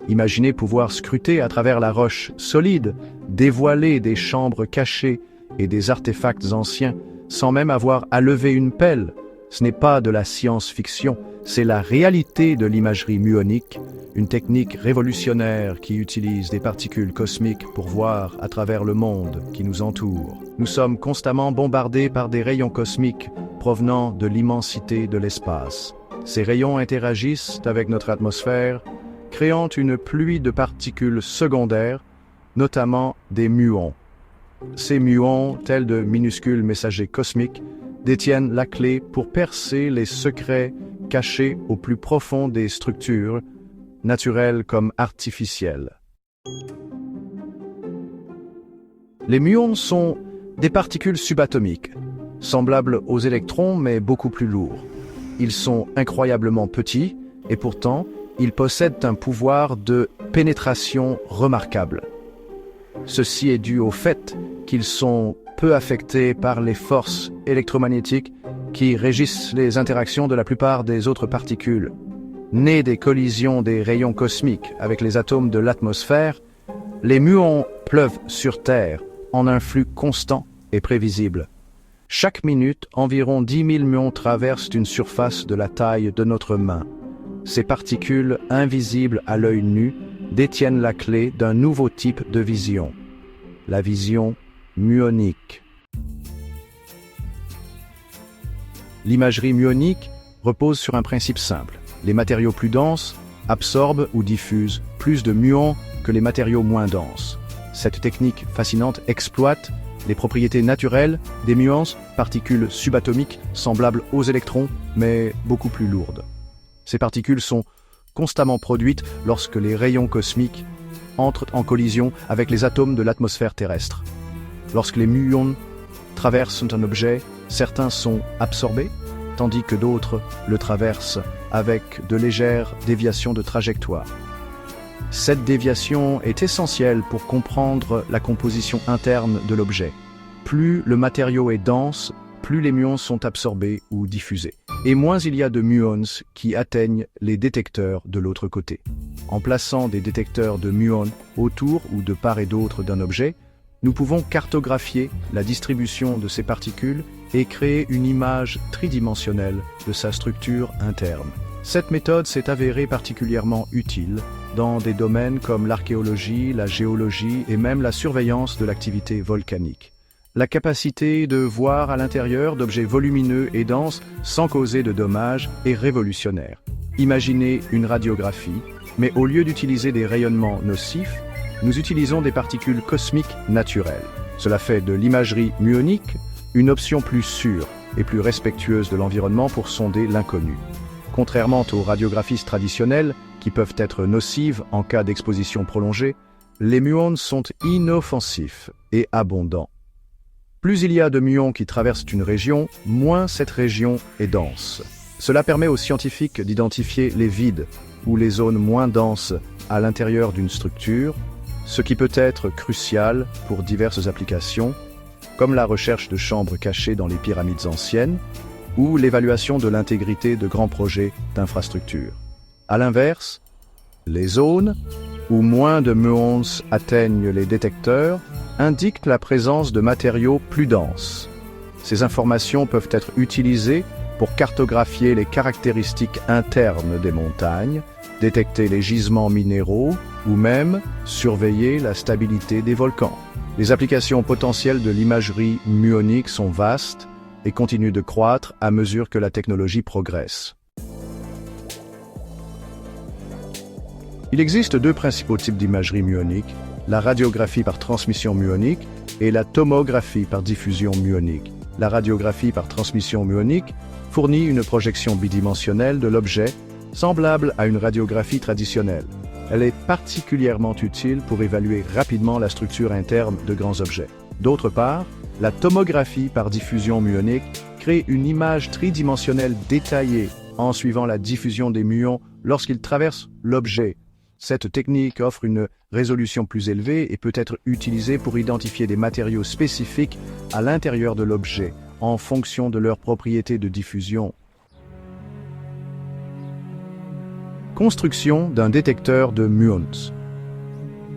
Imaginez pouvoir scruter à travers la roche solide, dévoiler des chambres cachées et des artefacts anciens, sans même avoir à lever une pelle. Ce n'est pas de la science-fiction, c'est la réalité de l'imagerie muonique, une technique révolutionnaire qui utilise des particules cosmiques pour voir à travers le monde qui nous entoure. Nous sommes constamment bombardés par des rayons cosmiques provenant de l'immensité de l'espace. Ces rayons interagissent avec notre atmosphère, créant une pluie de particules secondaires, notamment des muons. Ces muons, tels de minuscules messagers cosmiques, détiennent la clé pour percer les secrets cachés au plus profond des structures, naturelles comme artificielles. Les muons sont des particules subatomiques, semblables aux électrons mais beaucoup plus lourds. Ils sont incroyablement petits et pourtant, ils possèdent un pouvoir de pénétration remarquable. Ceci est dû au fait qu'ils sont peu affectés par les forces électromagnétiques qui régissent les interactions de la plupart des autres particules. Nés des collisions des rayons cosmiques avec les atomes de l'atmosphère, les muons pleuvent sur Terre en un flux constant et prévisible. Chaque minute, environ 10 000 muons traversent une surface de la taille de notre main. Ces particules, invisibles à l'œil nu, détiennent la clé d'un nouveau type de vision, la vision muonique. L'imagerie muonique repose sur un principe simple. Les matériaux plus denses absorbent ou diffusent plus de muons que les matériaux moins denses. Cette technique fascinante exploite les propriétés naturelles des muons, particules subatomiques semblables aux électrons, mais beaucoup plus lourdes. Ces particules sont constamment produites lorsque les rayons cosmiques entrent en collision avec les atomes de l'atmosphère terrestre. Lorsque les muons traversent un objet, certains sont absorbés, tandis que d'autres le traversent avec de légères déviations de trajectoire. Cette déviation est essentielle pour comprendre la composition interne de l'objet. Plus le matériau est dense, plus les muons sont absorbés ou diffusés. Et moins il y a de muons qui atteignent les détecteurs de l'autre côté. En plaçant des détecteurs de muons autour ou de part et d'autre d'un objet, nous pouvons cartographier la distribution de ces particules et créer une image tridimensionnelle de sa structure interne. Cette méthode s'est avérée particulièrement utile dans des domaines comme l'archéologie, la géologie et même la surveillance de l'activité volcanique. La capacité de voir à l'intérieur d'objets volumineux et denses sans causer de dommages est révolutionnaire. Imaginez une radiographie, mais au lieu d'utiliser des rayonnements nocifs, nous utilisons des particules cosmiques naturelles. Cela fait de l'imagerie muonique une option plus sûre et plus respectueuse de l'environnement pour sonder l'inconnu. Contrairement aux radiographies traditionnelles, qui peuvent être nocives en cas d'exposition prolongée, les muons sont inoffensifs et abondants. Plus il y a de muons qui traversent une région, moins cette région est dense. Cela permet aux scientifiques d'identifier les vides ou les zones moins denses à l'intérieur d'une structure, ce qui peut être crucial pour diverses applications, comme la recherche de chambres cachées dans les pyramides anciennes ou l'évaluation de l'intégrité de grands projets d'infrastructure. À l'inverse, les zones où moins de muons atteignent les détecteurs indiquent la présence de matériaux plus denses. Ces informations peuvent être utilisées pour cartographier les caractéristiques internes des montagnes, détecter les gisements minéraux ou même surveiller la stabilité des volcans. Les applications potentielles de l'imagerie muonique sont vastes et continuent de croître à mesure que la technologie progresse. Il existe deux principaux types d'imagerie muonique, la radiographie par transmission muonique et la tomographie par diffusion muonique. La radiographie par transmission muonique fournit une projection bidimensionnelle de l'objet semblable à une radiographie traditionnelle. Elle est particulièrement utile pour évaluer rapidement la structure interne de grands objets. D'autre part, la tomographie par diffusion muonique crée une image tridimensionnelle détaillée en suivant la diffusion des muons lorsqu'ils traversent l'objet. Cette technique offre une résolution plus élevée et peut être utilisée pour identifier des matériaux spécifiques à l'intérieur de l'objet en fonction de leurs propriétés de diffusion. Construction d'un détecteur de muons.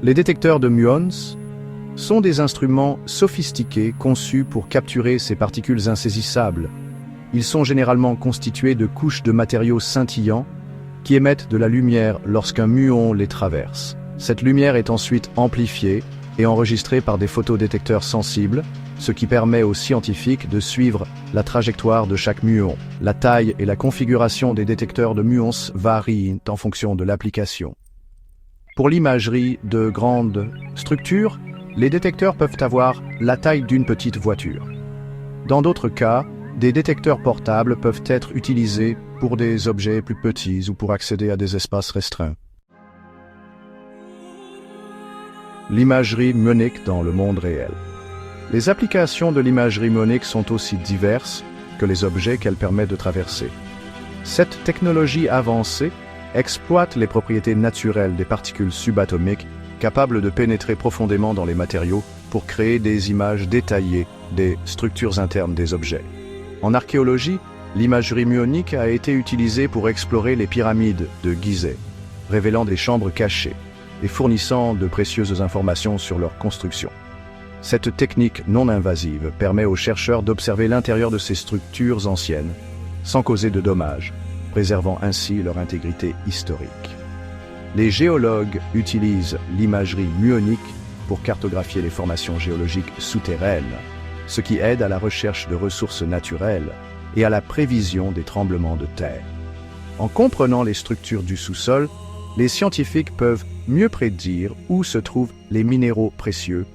Les détecteurs de muons sont des instruments sophistiqués conçus pour capturer ces particules insaisissables. Ils sont généralement constitués de couches de matériaux scintillants qui émettent de la lumière lorsqu'un muon les traverse. Cette lumière est ensuite amplifiée et enregistrée par des photodétecteurs sensibles, ce qui permet aux scientifiques de suivre la trajectoire de chaque muon. La taille et la configuration des détecteurs de muons varient en fonction de l'application. Pour l'imagerie de grandes structures, les détecteurs peuvent avoir la taille d'une petite voiture. Dans d'autres cas, des détecteurs portables peuvent être utilisés pour des objets plus petits ou pour accéder à des espaces restreints. L'imagerie muonique dans le monde réel. Les applications de l'imagerie muonique sont aussi diverses que les objets qu'elle permet de traverser. Cette technologie avancée exploite les propriétés naturelles des particules subatomiques capables de pénétrer profondément dans les matériaux pour créer des images détaillées des structures internes des objets. En archéologie, l'imagerie muonique a été utilisée pour explorer les pyramides de Gizeh, révélant des chambres cachées et fournissant de précieuses informations sur leur construction. Cette technique non invasive permet aux chercheurs d'observer l'intérieur de ces structures anciennes, sans causer de dommages, préservant ainsi leur intégrité historique. Les géologues utilisent l'imagerie muonique pour cartographier les formations géologiques souterraines, ce qui aide à la recherche de ressources naturelles et à la prévision des tremblements de terre. En comprenant les structures du sous-sol, les scientifiques peuvent mieux prédire où se trouvent les minéraux précieux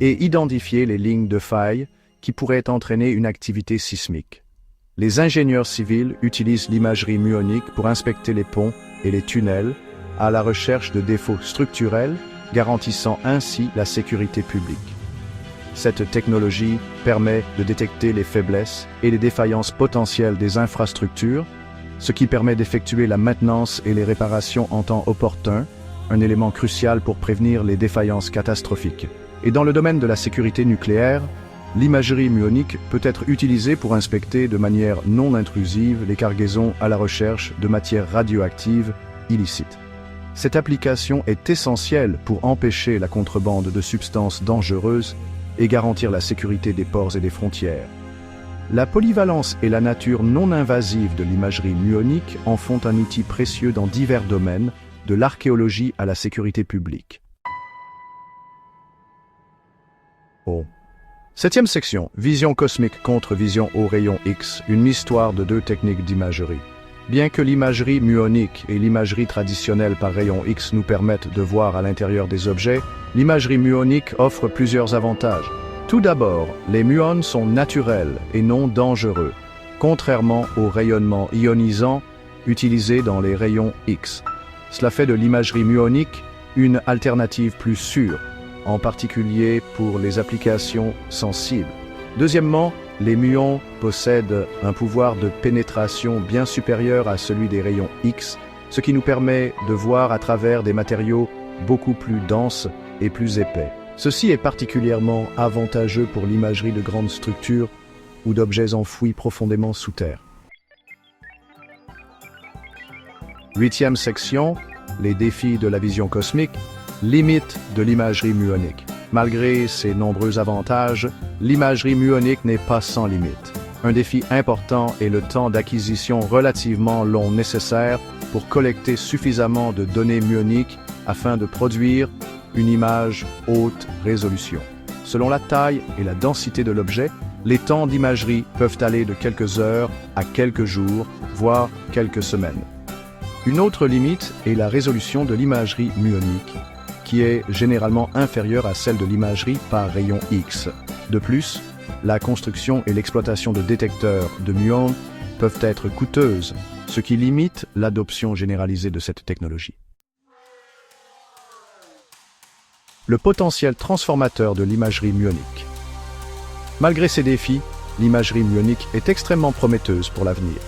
et identifier les lignes de faille qui pourraient entraîner une activité sismique. Les ingénieurs civils utilisent l'imagerie muonique pour inspecter les ponts et les tunnels à la recherche de défauts structurels, garantissant ainsi la sécurité publique. Cette technologie permet de détecter les faiblesses et les défaillances potentielles des infrastructures, ce qui permet d'effectuer la maintenance et les réparations en temps opportun, un élément crucial pour prévenir les défaillances catastrophiques. Et dans le domaine de la sécurité nucléaire, l'imagerie muonique peut être utilisée pour inspecter de manière non intrusive les cargaisons à la recherche de matières radioactives illicites. Cette application est essentielle pour empêcher la contrebande de substances dangereuses et garantir la sécurité des ports et des frontières. La polyvalence et la nature non invasive de l'imagerie muonique en font un outil précieux dans divers domaines, de l'archéologie à la sécurité publique. Septième section, vision cosmique contre vision au rayon X, une histoire de deux techniques d'imagerie. Bien que l'imagerie muonique et l'imagerie traditionnelle par rayon X nous permettent de voir à l'intérieur des objets, l'imagerie muonique offre plusieurs avantages. Tout d'abord, les muons sont naturels et non dangereux, contrairement au rayonnement ionisant utilisé dans les rayons X. Cela fait de l'imagerie muonique une alternative plus sûre, en particulier pour les applications sensibles. Deuxièmement, les muons possèdent un pouvoir de pénétration bien supérieur à celui des rayons X, ce qui nous permet de voir à travers des matériaux beaucoup plus denses et plus épais. Ceci est particulièrement avantageux pour l'imagerie de grandes structures ou d'objets enfouis profondément sous terre. Huitième section, les défis de la vision cosmique, limites de l'imagerie muonique. Malgré ses nombreux avantages, l'imagerie muonique n'est pas sans limite. Un défi important est le temps d'acquisition relativement long nécessaire pour collecter suffisamment de données muoniques afin de produire une image haute résolution. Selon la taille et la densité de l'objet, les temps d'imagerie peuvent aller de quelques heures à quelques jours, voire quelques semaines. Une autre limite est la résolution de l'imagerie muonique, qui est généralement inférieure à celle de l'imagerie par rayon X. De plus, la construction et l'exploitation de détecteurs de muons peuvent être coûteuses, ce qui limite l'adoption généralisée de cette technologie. Le potentiel transformateur de l'imagerie muonique. Malgré ces défis, l'imagerie muonique est extrêmement prometteuse pour l'avenir.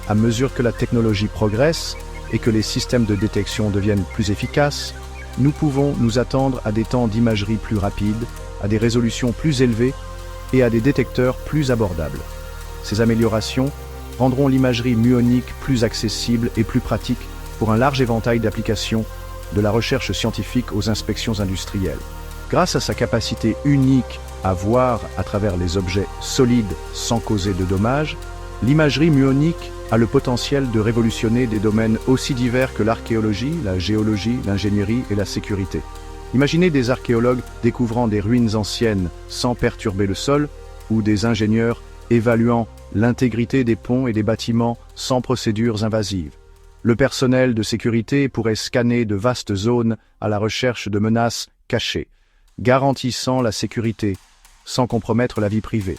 À mesure que la technologie progresse et que les systèmes de détection deviennent plus efficaces, nous pouvons nous attendre à des temps d'imagerie plus rapides, à des résolutions plus élevées et à des détecteurs plus abordables. Ces améliorations rendront l'imagerie muonique plus accessible et plus pratique pour un large éventail d'applications, de la recherche scientifique aux inspections industrielles. Grâce à sa capacité unique à voir à travers les objets solides sans causer de dommages, l'imagerie muonique a le potentiel de révolutionner des domaines aussi divers que l'archéologie, la géologie, l'ingénierie et la sécurité. Imaginez des archéologues découvrant des ruines anciennes sans perturber le sol, ou des ingénieurs évaluant l'intégrité des ponts et des bâtiments sans procédures invasives. Le personnel de sécurité pourrait scanner de vastes zones à la recherche de menaces cachées, garantissant la sécurité sans compromettre la vie privée.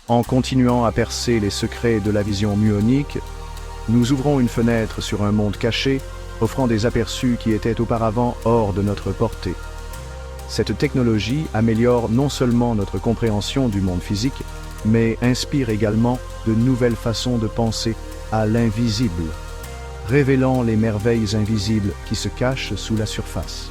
En continuant à percer les secrets de la vision muonique, nous ouvrons une fenêtre sur un monde caché, offrant des aperçus qui étaient auparavant hors de notre portée. Cette technologie améliore non seulement notre compréhension du monde physique, mais inspire également de nouvelles façons de penser à l'invisible, révélant les merveilles invisibles qui se cachent sous la surface.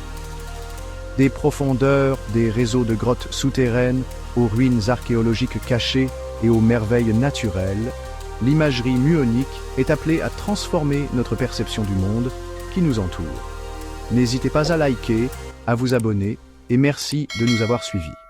Des profondeurs, des réseaux de grottes souterraines, aux ruines archéologiques cachées et aux merveilles naturelles, l'imagerie muonique est appelée à transformer notre perception du monde qui nous entoure. N'hésitez pas à liker, à vous abonner et merci de nous avoir suivis.